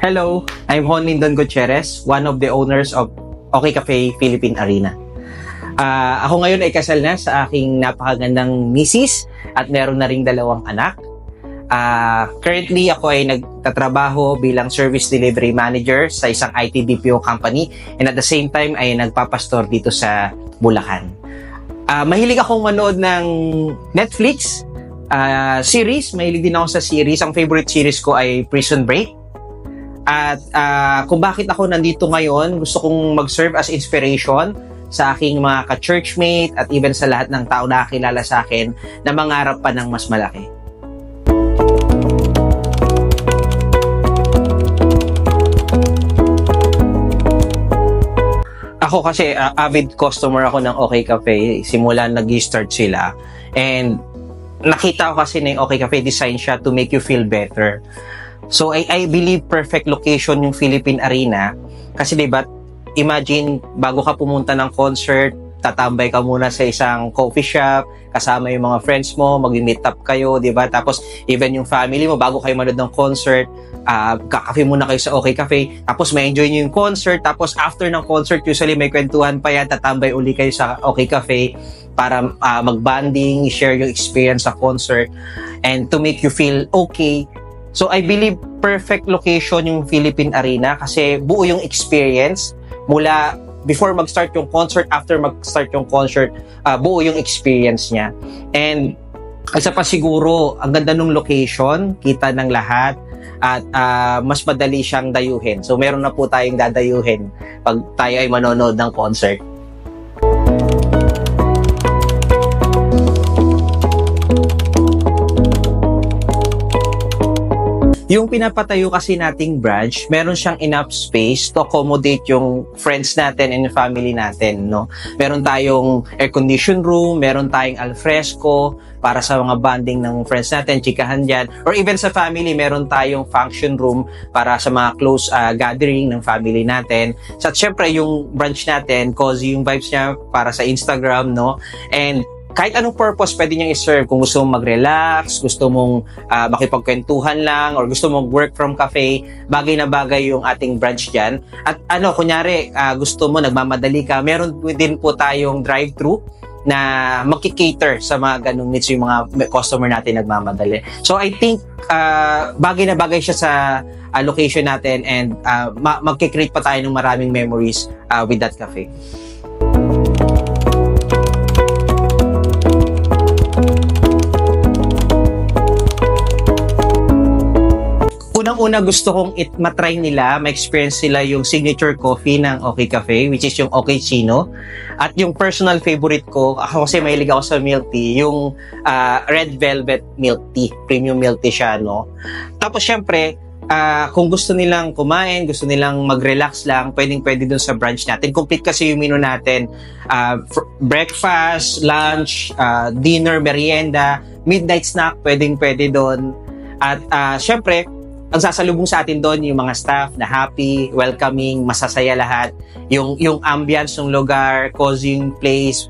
Hello, I'm Hon Lindon Gutierrez, one of the owners of OK Cafe Philippine Arena. Ako ngayon ay kasal na sa aking napakagandang misis at meron na ring 2 anak. Currently, ako ay nagtatrabaho bilang service delivery manager sa isang IT BPO company and at the same time ay nagpapastor dito sa Bulacan. Mahilig akong manood ng Netflix series. Mahilig din ako sa series. Ang favorite series ko ay Prison Break. At kung bakit ako nandito ngayon, gusto kong mag-serve as inspiration sa aking mga ka-churchmate at even sa lahat ng tao na nakakilala sa akin na mangarap pa ng mas malaki. Ako kasi avid customer ako ng OK Cafe. Simula nag-start sila. And nakita ko kasi na yung OK Cafe design siya to make you feel better. So I believe perfect location yung Philippine Arena. Kasi diba, imagine bago ka pumunta ng concert, tatambay ka muna sa isang coffee shop, kasama yung mga friends mo, mag-meet up kayo, diba? Tapos even yung family mo, bago kayo manood ng concert, kakafe muna kayo sa OK Cafe, tapos may enjoy nyo yung concert, tapos after ng concert, usually may kwentuhan pa yan, tatambay uli kayo sa OK Cafe para mag-bonding, share yung experience sa concert, and to make you feel okay. So I believe perfect location yung Philippine Arena kasi buo yung experience mula before mag-start yung concert, after mag-start yung concert, buo yung experience niya. And isa pa siguro, ang ganda ng location, kita ng lahat, at mas madali siyang dayuhin. So meron na po tayong dadayuhin pag tayo ay manonood ng concert. Yung pinapatayo kasi nating branch, meron siyang enough space to accommodate yung friends natin and yung family natin, no? Meron tayong air-conditioned room, meron tayong alfresco para sa mga bonding ng friends natin, chikahan dyan. Or even sa family, meron tayong function room para sa mga close gathering ng family natin. So, at syempre, yung branch natin, cozy yung vibes niya para sa Instagram, no? And kahit anong purpose pwede niyang i-serve. Kung gusto mong mag-relax, gusto mong makipagkwentuhan lang, or gusto mong work from cafe, bagay na bagay yung ating branch dyan. At kunyari, gusto mo, nagmamadali ka, meron din po tayong drive-thru na magki-cater sa mga ganung needs yung mga customer natin nagmamadali. So I think bagay na bagay siya sa location natin and magki-create pa tayo ng maraming memories with that cafe. Unang-una gusto kong matry nila, ma-experience sila yung signature coffee ng OK Cafe, which is yung OK Chino. At yung personal favorite ko, ako kasi mahilig ako sa milk tea, yung red velvet milk tea, premium milk tea siya, no? Tapos syempre, kung gusto nilang kumain, gusto nilang mag-relax lang, pwedeng-pwede dun sa branch natin. Complete kasi yung menu natin, breakfast, lunch, dinner, merienda, midnight snack, pwedeng-pwede dun. At syempre, ang sasalubong sa atin doon yung mga staff na happy, welcoming, masasaya lahat. Yung ambience ng lugar, cozy yung place,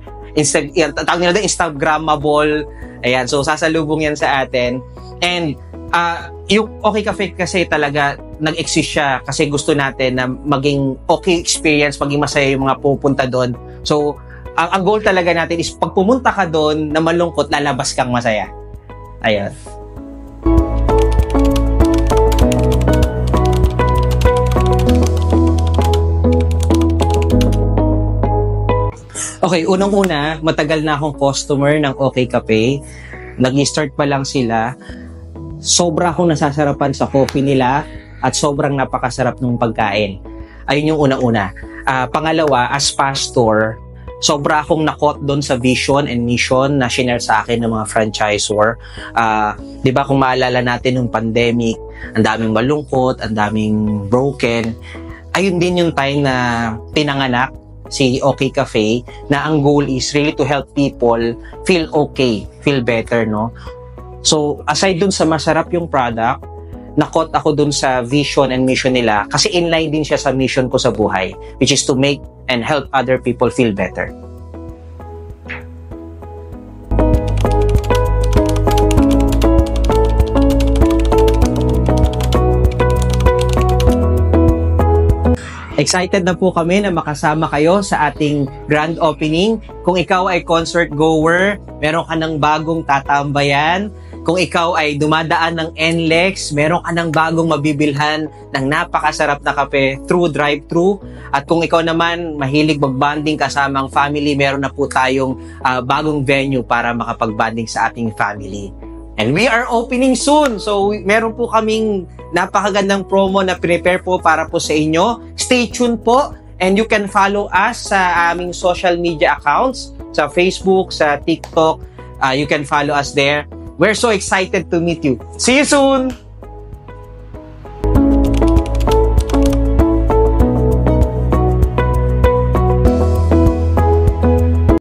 tawag nila doon Instagrammable. Ayan, so sasalubong yan sa atin. And yung OK Cafe kasi talaga nag-exist siya kasi gusto natin na maging okay experience, maging masaya yung mga pupunta doon. So ang goal talaga natin is pag pumunta ka doon na malungkot, lalabas kang masaya. Ayan. Okay, unang-una, matagal na akong customer ng OK Cafe. Nag-start pa lang sila. Sobra akong nasasarapan sa coffee nila at sobrang napakasarap ng pagkain. Ayun yung unang-una. Pangalawa, as pastor, sobra akong nakot doon sa vision and mission na shinare sa akin ng mga franchisor. Di ba kung maalala natin nung pandemic, ang daming malungkot, ang daming broken. Ayun din yung time na pinanganak si OK Cafe na ang goal is really to help people feel okay, feel better, no? So, aside dun sa masarap yung product, nakot ako dun sa vision and mission nila kasi inline din siya sa mission ko sa buhay, which is to make and help other people feel better. Excited na po kami na makasama kayo sa ating grand opening. Kung ikaw ay concert goer, meron ka ng bagong tatambayan. Kung ikaw ay dumadaan ng NLEX, meron ka ng bagong mabibilhan ng napakasarap na kape through drive-thru. At kung ikaw naman mahilig mag-bonding kasama ang family, meron na po tayong bagong venue para makapag-bonding sa ating family. And we are opening soon. So, meron po kaming napakagandang promo na prepare po para po sa inyo. Stay tuned po and you can follow us sa aming social media accounts, sa Facebook, sa TikTok. You can follow us there. We're so excited to meet you. See you soon!